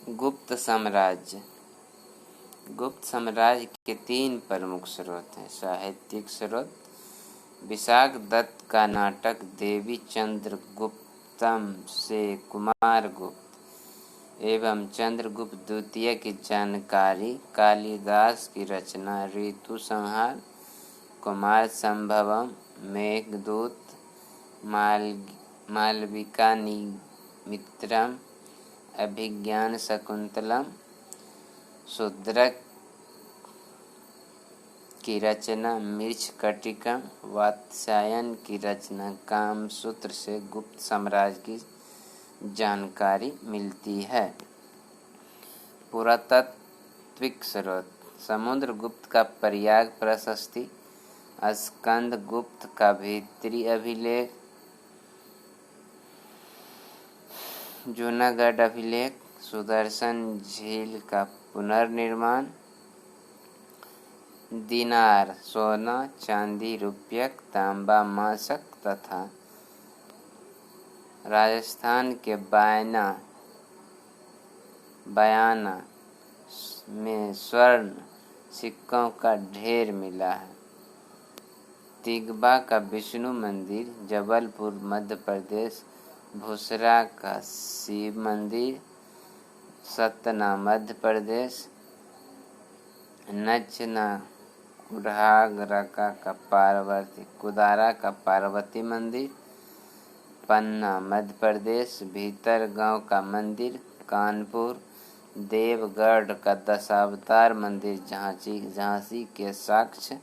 गुप्त साम्राज्य। गुप्त साम्राज्य के 3 प्रमुख स्रोत हैं। साहित्यिक स्रोत: विशाख दत्त का नाटक देवी चंद्रगुप्तम से कुमारगुप्त एवं चंद्रगुप्त द्वितीय की जानकारी, कालिदास की रचना ऋतु संहार, कुमार संभवम, मेघदूत, मालविका मित्रम, अभिज्ञान शकुंतलम, शूद्रक की रचना मृच्छकटिकम, वात्स्यायन की रचना कामसूत्र से गुप्त साम्राज्य की जानकारी मिलती है। पुरातात्विक स्रोत: समुद्रगुप्त का प्रयाग प्रशस्ति, स्कंदगुप्त का भीतरी अभिलेख, जूनागढ़ अभिलेख, सुदर्शन झील का पुनर्निर्माण, दिनार सोना, चांदी, रुपयक, तांबा, मासक तथा राजस्थान के बयाना में स्वर्ण सिक्कों का ढेर मिला है। तिगबा का विष्णु मंदिर, जबलपुर मध्य प्रदेश, भूसरा का शिव मंदिर, सतना मध्य प्रदेश, नचना कुदारा का पार्वती मंदिर, पन्ना मध्य प्रदेश, भीतरगांव का मंदिर, कानपुर, देवगढ़ का दशावतार मंदिर झांसी के साक्ष्य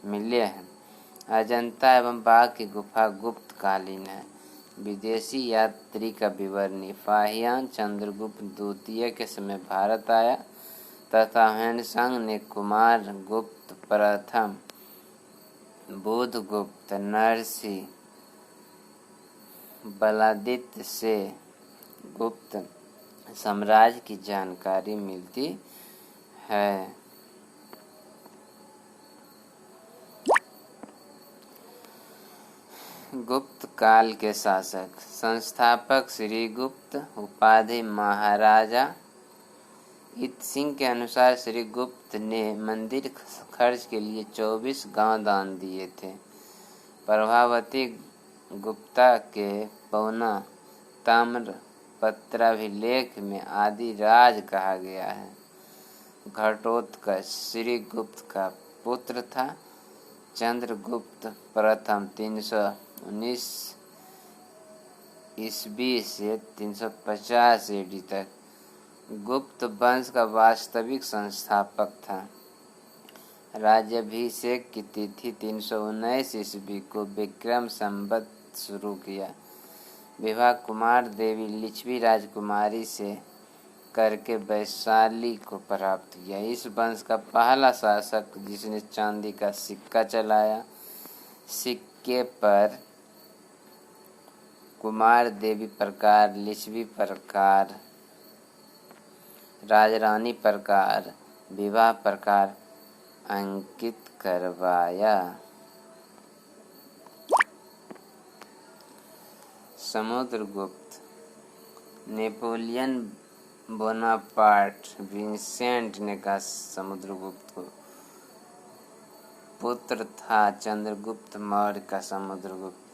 मिले हैं। अजंता एवं बाघ की गुफा गुप्त कालीन है। विदेशी यात्री का विवरणी: फाहियान चंद्रगुप्त द्वितीय के समय भारत आया तथा ह्वेनसांग ने कुमार गुप्त प्रथम, बुधगुप्त, नरसी, बलादित्य से गुप्त साम्राज्य की जानकारी मिलती है। गुप्त काल के शासक: संस्थापक श्री गुप्त, उपाधि महाराजा। इत सिंह के अनुसार श्री गुप्त ने मंदिर खर्च के लिए 24 गांव दान दिए थे। प्रभावती गुप्ता के पौना ताम्र पत्राभिलेख में आदिराज कहा गया है। घटोत्कच श्री गुप्त का पुत्र था। चंद्रगुप्त प्रथम 319 ईस्वी से 350 ईडी तक गुप्त वंश का वास्तविक संस्थापक था। राज्याभिषेक की तिथि 319 ईस्वी को विक्रम संवत शुरू किया। विवाह कुमार देवी लिच्छवी राजकुमारी से करके वैशाली को प्राप्त किया। इस वंश का पहला शासक जिसने चांदी का सिक्का चलाया। सिक्के पर कुमार देवी प्रकार, लिच्छवी प्रकार, राजरानी प्रकार, विवाह प्रकार अंकित करवाया। समुद्रगुप्त: नेपोलियन बोनापार्ट विंसेंट ने कहा समुद्रगुप्त को पुत्र था चंद्रगुप्त मौर्य का समुद्रगुप्त।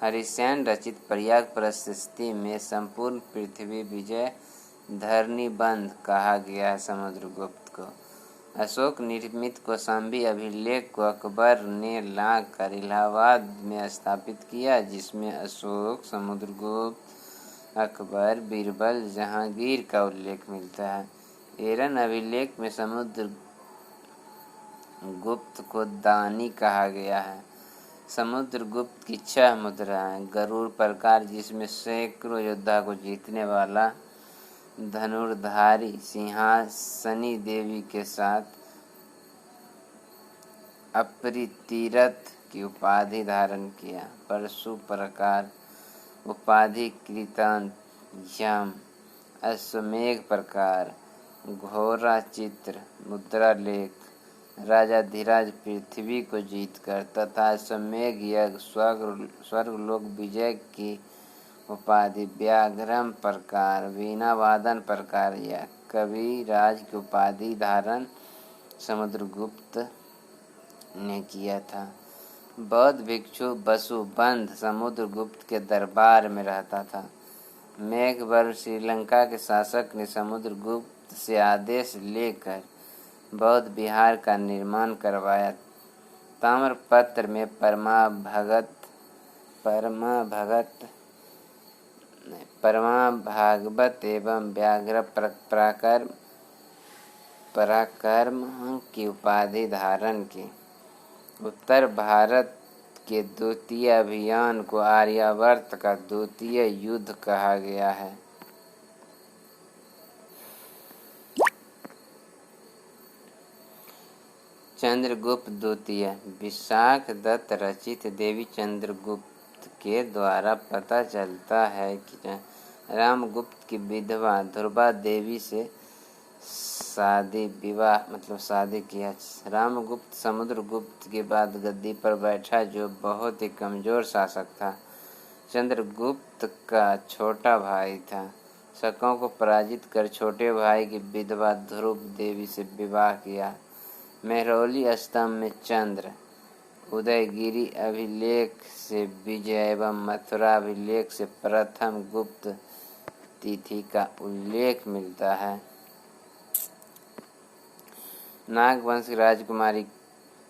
हरिसेन रचित प्रयाग प्रशस्ति में संपूर्ण पृथ्वी विजय धरणीबंध कहा गया है समुद्रगुप्त को। अशोक निर्मित कौशाम्बी अभिलेख को अकबर ने लाकर इलाहाबाद में स्थापित किया, जिसमें अशोक, समुद्रगुप्त, अकबर, बीरबल, जहांगीर का उल्लेख मिलता है। एरन अभिलेख में समुद्रगुप्त को दानी कहा गया है। समुद्रगुप्त की 6 मुद्राएं: गरुड़ प्रकार जिसमें सैकड़ों योद्धा को जीतने वाला धनुर्धारी सिंहासनी देवी के साथ अपरितीरथ की उपाधि धारण किया। परशु प्रकार उपाधि कृतांत यम। अश्वमेघ प्रकार घोड़ा चित्र मुद्रा लेख राजाधिराज पृथ्वी को जीतकर तथा अश्वमेघ यज्ञ स्वर्गलोक विजय की उपाधि। व्याघ्रम प्रकार वीणा वादन प्रकार या कविराज की उपाधि धारण समुद्रगुप्त ने किया था। बौद्ध भिक्षु वसुबंध समुद्रगुप्त के दरबार में रहता था। मेघवर्ण श्रीलंका के शासक ने समुद्रगुप्त से आदेश लेकर बौद्ध विहार का निर्माण करवाया। ताम्रपत्र में परमाभागवत एवं व्याघ्र पराक्रम की उपाधि धारण की। उत्तर भारत के द्वितीय अभियान को आर्यावर्त का द्वितीय युद्ध कहा गया है। चंद्रगुप्त द्वितीय विशाख दत्त रचित देवी चंद्रगुप्त के द्वारा पता चलता है कि रामगुप्त की विधवा ध्रुवा देवी से शादी किया। रामगुप्त समुद्रगुप्त के बाद गद्दी पर बैठा, जो बहुत ही कमजोर शासक था। चंद्रगुप्त का छोटा भाई था। शकों को पराजित कर छोटे भाई की विधवा ध्रुव देवी से विवाह किया। मेहरौली स्तंभ में चंद्र, उदयगिरी अभिलेख से विजय एवं मथुरा अभिलेख से प्रथम गुप्त तिथि का उल्लेख मिलता है। नागवंश की राजकुमारी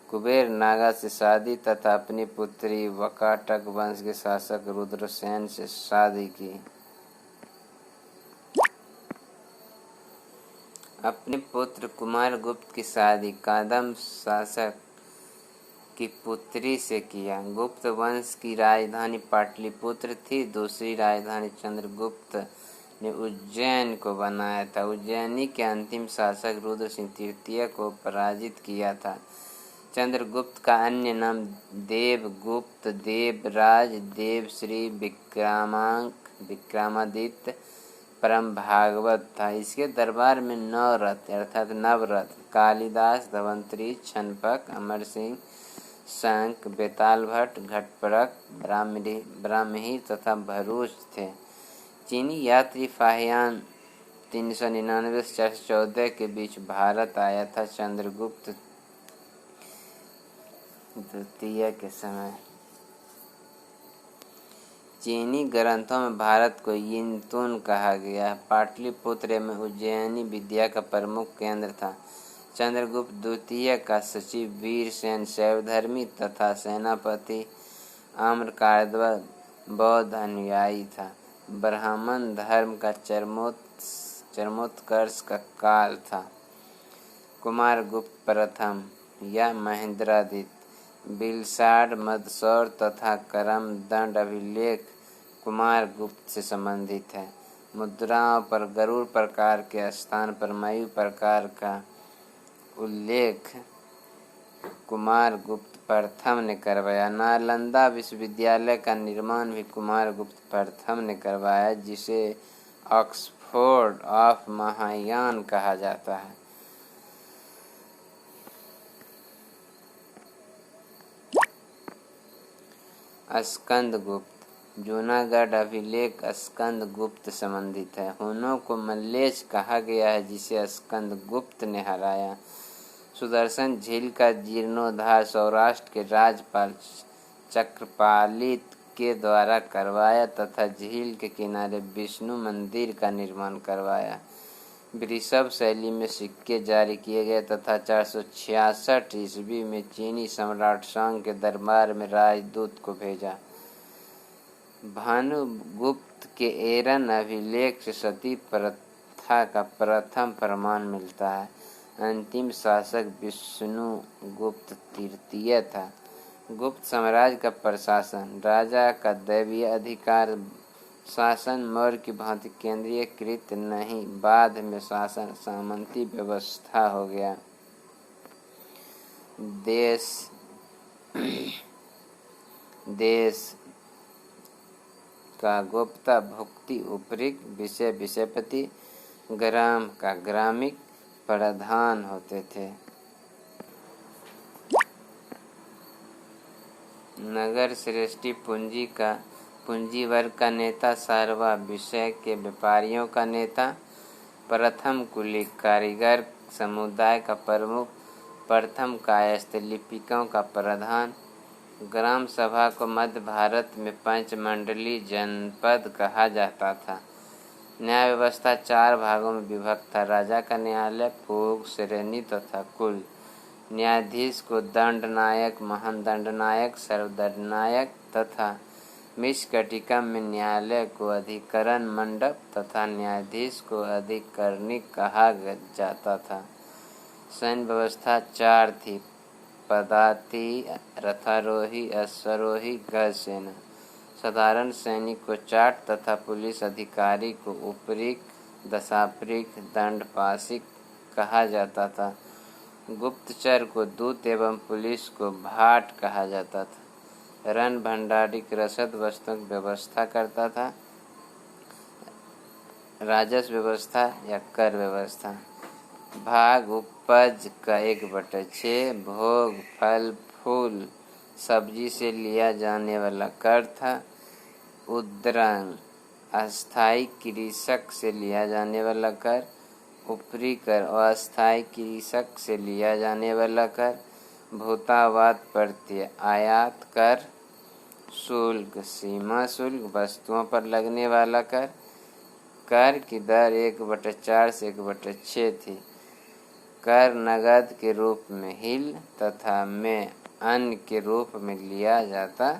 कुबेर नागा से शादी तथा अपनी पुत्री वकाटक वंश के शासक रुद्रसेन से शादी की। अपने पुत्र कुमारगुप्त की शादी कादम्ब शासक की पुत्री से किया। गुप्त वंश की राजधानी पाटलिपुत्र थी। दूसरी राजधानी चंद्रगुप्त ने उज्जैन को बनाया था। उज्जैनी के अंतिम शासक रुद्र सिंह तृतीय को पराजित किया था। चंद्रगुप्त का अन्य नाम देवगुप्त, देवराज, देवश्री, विक्रमादित्य, परम भागवत था। इसके दरबार में 9 रथ अर्थात नवरत्न कालिदास, धवंतरी, छनपक, अमर सिंह, शंख, बेताल भट्ट, घटपरक, ब्राह्मही तथा भरूच थे। चीनी यात्री फाहियान 399 से 414 के बीच भारत आया था। चंद्रगुप्त द्वितीय के समय चीनी ग्रंथों में भारत को यिंतुन कहा गया है। पाटलिपुत्र में उज्जैनी विद्या का प्रमुख केंद्र था। चंद्रगुप्त द्वितीय का सचिव वीरसेन शैवधर्मी तथा सेनापति आम्रकार्तव बौद्ध अनुयायी था। ब्राह्मण धर्म का चरमोत्कर्ष का काल था। कुमारगुप्त प्रथम या महेंद्रादित्य, बिलसाड, मदसौर तथा करमदंड अभिलेख कुमारगुप्त से संबंधित है। मुद्राओं पर गरुड़ प्रकार के स्थान पर मयूर प्रकार का उल्लेख कुमारगुप्त प्रथम ने करवाया। नालंदा विश्वविद्यालय का निर्माण भी कुमारगुप्त प्रथम ने करवाया, जिसे ऑक्सफोर्ड ऑफ महायान कहा जाता है। स्कंदगुप्त जूनागढ़ अभिलेख स्कंदगुप्त संबंधित है। हुनों को मल्लेश कहा गया है, जिसे स्कंदगुप्त ने हराया। सुदर्शन झील का जीर्णोद्धार सौराष्ट्र के राजपाल चक्रपालित के द्वारा करवाया तथा झील के किनारे विष्णु मंदिर का निर्माण करवाया। वृषभ शैली में सिक्के जारी किए गए तथा 466 ईस्वी में चीनी सम्राट सांग के दरबार में राजदूत को भेजा। भानुगुप्त के एरन अभिलेख से सती प्रथा का प्रथम प्रमाण मिलता है। अंतिम शासक विष्णुगुप्त तृतीय था। गुप्त साम्राज्य का प्रशासन राजा का दैवीय अधिकार शासन मौर्य की भांति केंद्रीयकृत नहीं, बाद में शासन सामंती व्यवस्था हो गया। देश का गोप्ता भुक्ति उपरिक विषय विषयपति, ग्राम का ग्रामिक प्रधान होते थे। नगर श्रेष्ठी पूंजी वर्ग का नेता, सारवा विषय के व्यापारियों का नेता, प्रथम कुली कारीगर समुदाय का प्रमुख, प्रथम कायस्थ लिपिकों का प्रधान। ग्राम सभा को मध्य भारत में पंचमंडलीय जनपद कहा जाता था। न्याय व्यवस्था 4 भागों में विभक्त था: राजा का न्यायालय, भोग, श्रेणी तथा कुल। न्यायाधीश को दंडनायक, महादंडनायक, सर्वदंडनायक तथा मिश्रकटिका में न्यायालय को अधिकरण मंडप तथा न्यायाधीश को अधिकरणी कहा जाता था। सैन्य व्यवस्था 4 थी: पदाति, रथारोही, अश्वारोही, गज सेना। साधारण सैनिक को चाट तथा पुलिस अधिकारी को उपरीक, दशापरीक, दंडपाशिक कहा जाता था। गुप्तचर को दूत एवं पुलिस को भाट कहा जाता था। रण भंडारिक रसद वस्तुओं की व्यवस्था करता था। राजस्व व्यवस्था या कर व्यवस्था। भाग उपज का 1/6 भोग, फल, फूल, सब्जी से लिया जाने वाला कर था। उद्रंग अस्थायी कृषक से लिया जाने वाला कर। ऊपरी कर अस्थायी कृषक से लिया जाने वाला कर। भूतावाद प्रत्यय आयात कर। शुल्क सीमा शुल्क वस्तुओं पर लगने वाला कर। कर की दर 1/4 से 1/6 थी। कर नगद के रूप में हिल तथा में अन्य के रूप में लिया जाता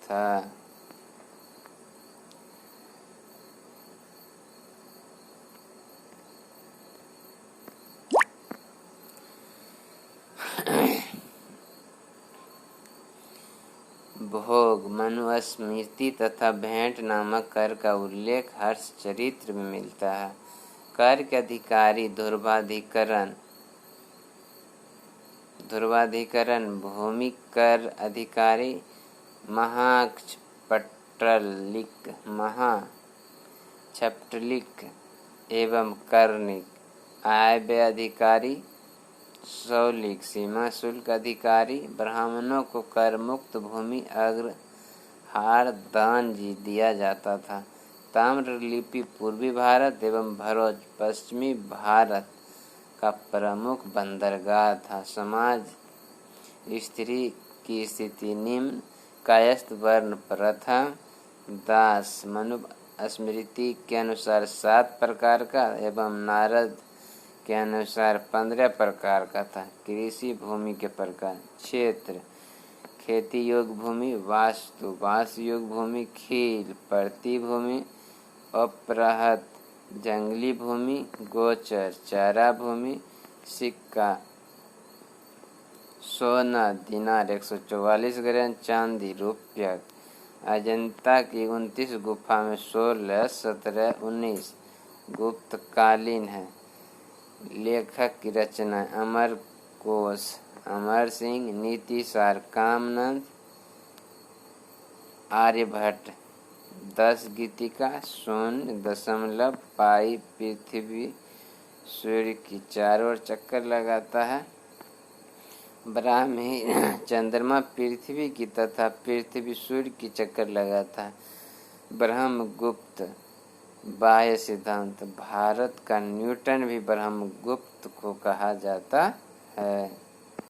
था। भोग मनुस्मृति तथा भेंट नामक कर का उल्लेख हर्षचरित्र में मिलता है। कर के अधिकारी ध्रुवाधिकरण भूमि कर अधिकारी, महाक्षपटलिक एवं करनिक आय व्यय अधिकारी, सौलिक सीमा शुल्क अधिकारी। ब्राह्मणों को कर मुक्त भूमि अग्रहार दान दिया जाता था। ताम्रलिपि पूर्वी भारत एवं भरोच पश्चिमी भारत का प्रमुख बंदरगाह था। समाज स्त्री की स्थिति निम्न: कायस्थ वर्ण प्रथम, दास मनुस्मृति के अनुसार 7 प्रकार का एवं नारद के अनुसार 15 प्रकार का था। कृषि भूमि के प्रकार: क्षेत्र खेती योग्य भूमि, वास्तु वास योग्य भूमि, खील पर्ती भूमि, अपरहत जंगली भूमि, गोचर चारा भूमि, सिक्का सोना दिनार 144 ग्राम, चांदी रुपया। अजंता की 29 गुफा में 16, 17, 19 गुप्तकालीन है। लेखक की रचना: अमर कोश, अमर सिंह, नीति सार कामनंद, आर्यभट्ट। 10 गीतिका 0.5 पाई पृथ्वी सूर्य की चारों ओर चक्कर लगाता है। ब्राह्मी चंद्रमा पृथ्वी की तथा पृथ्वी सूर्य की चक्कर लगाता है। ब्रह्मगुप्त बाह्य सिद्धांत: भारत का न्यूटन भी ब्रह्मगुप्त को कहा जाता है।